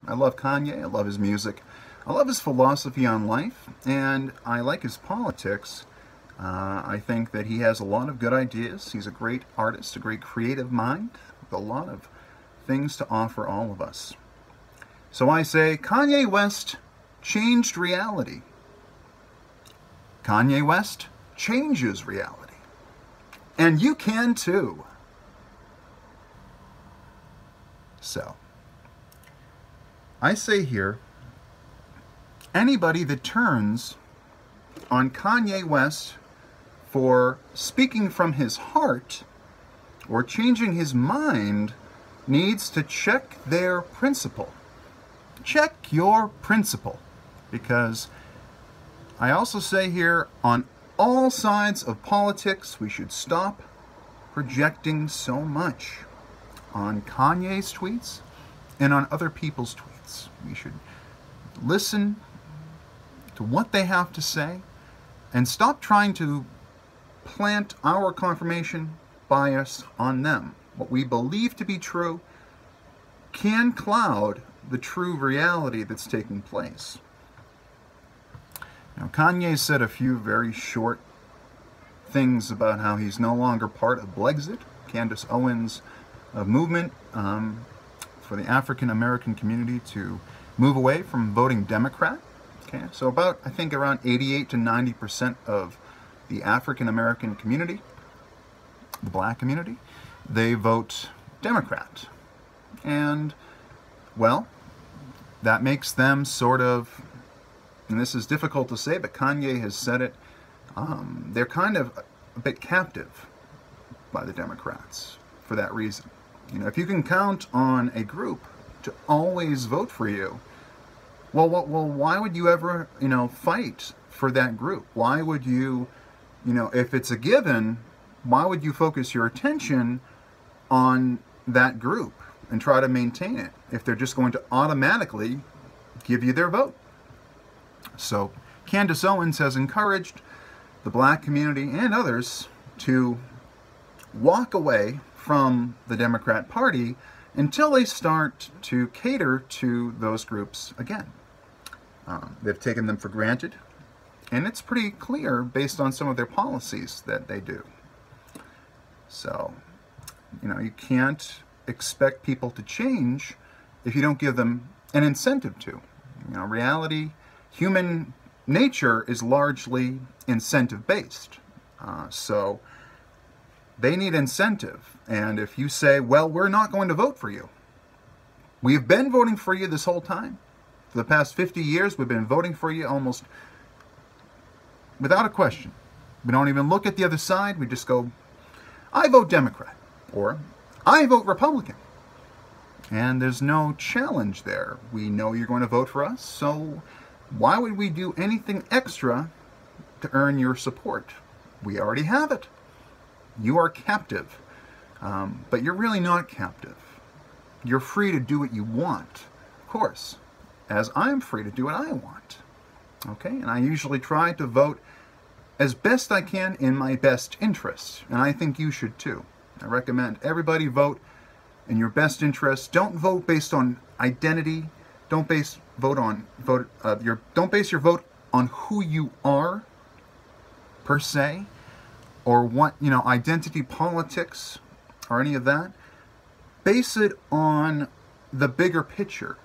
I love Kanye, I love his music, I love his philosophy on life, and I like his politics. I think that he has a lot of good ideas. He's a great artist, a great creative mind, with a lot of things to offer all of us. So I say, Kanye West changed reality. Kanye West changes reality. And you can too. So, I say here, anybody that turns on Kanye West for speaking from his heart or changing his mind needs to check their principle. Check your principle. Because I also say here, on all sides of politics, we should stop projecting so much on Kanye's tweets and on other people's tweets. We should listen to what they have to say and stop trying to plant our confirmation bias on them. What we believe to be true can cloud the true reality that's taking place. Now, Kanye said a few very short things about how he's no longer part of Brexit, Candace Owens' movement for the African American community to move away from voting Democrat. Okay, so about, I think, around 88 to 90% of the African American community, the black community, they vote Democrat. And, well, that makes them sort of, and this is difficult to say, but Kanye has said it, they're kind of a bit captive by the Democrats for that reason. You know, if you can count on a group to always vote for you, well, why would you ever, fight for that group? Why would you, if it's a given, why would you focus your attention on that group and try to maintain it if they're just going to automatically give you their vote? So Candace Owens has encouraged the black community and others to walk away from the Democrat Party until they start to cater to those groups again. They've taken them for granted, and it's pretty clear based on some of their policies that they do. So, you can't expect people to change if you don't give them an incentive to. Reality, human nature is largely incentive-based. So they need incentive. And if you say, well, we're not going to vote for you. We've been voting for you this whole time. For the past 50 years, we've been voting for you almost without a question. We don't even look at the other side. We just go, I vote Democrat, or I vote Republican. And there's no challenge there. We know you're going to vote for us, so why would we do anything extra to earn your support? We already have it. You are captive, but you're really not captive. You're free to do what you want, of course, as I'm free to do what I want. Okay, and I usually try to vote as best I can in my best interest, and I think you should too. I recommend everybody vote in your best interest. Don't vote based on identity. Don't base your vote on who you are per se, or what identity politics or any of that. Base it on the bigger picture.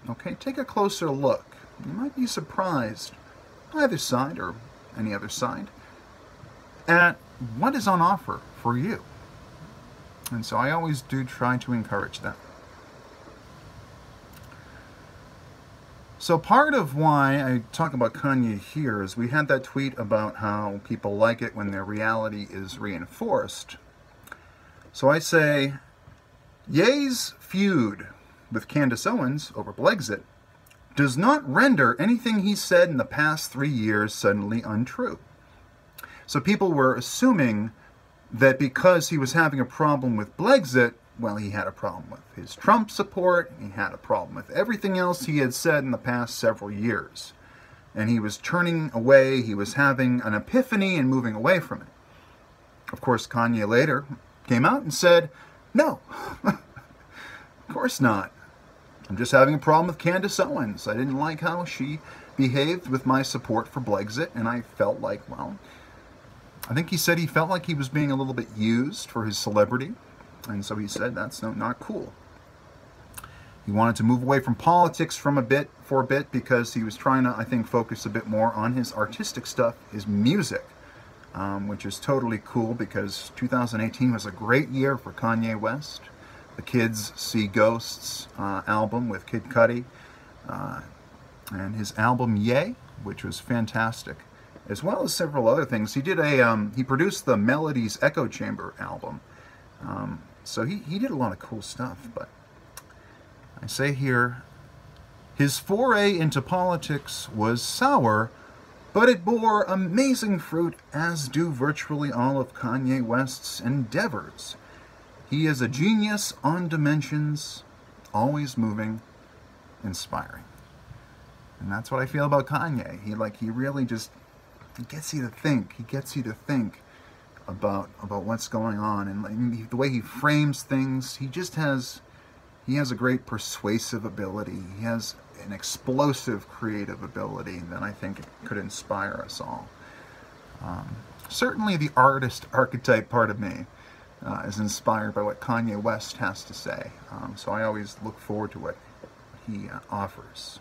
Okay, take a closer look. You might be surprised, either side or any other side, at what is on offer for you. And so I always do try to encourage that. So part of why I talk about Kanye here is we had that tweet about how people like it when their reality is reinforced. So I say, Ye's feud with Candace Owens over Brexit does not render anything he said in the past 3 years suddenly untrue. So people were assuming that because he was having a problem with Brexit, well, he had a problem with his Trump support, he had a problem with everything else he had said in the past several years. And he was turning away, he was having an epiphany and moving away from it. Of course, Kanye later came out and said, no, of course not. I'm just having a problem with Candace Owens. I didn't like how she behaved with my support for Brexit, and I felt like, well, I think he said he felt like he was being a little bit used for his celebrity, and so he said that's not cool. He wanted to move away from politics for a bit because he was trying to, I think, focus a bit more on his artistic stuff, his music, which is totally cool because 2018 was a great year for Kanye West. The Kids See Ghosts album with Kid Cudi, and his album Ye, which was fantastic, as well as several other things. He did he produced the Melodies Echo Chamber album, so he did a lot of cool stuff. But I say here, his foray into politics was sour, but it bore amazing fruit, as do virtually all of Kanye West's endeavors. He is a genius on dimensions, always moving, inspiring. And that's what I feel about Kanye. He really just, he gets you to think. He gets you to think about what's going on, and the way he frames things. He has a great persuasive ability. He has an explosive creative ability that I think could inspire us all. Certainly the artist archetype part of me is inspired by what Kanye West has to say. So I always look forward to what he offers.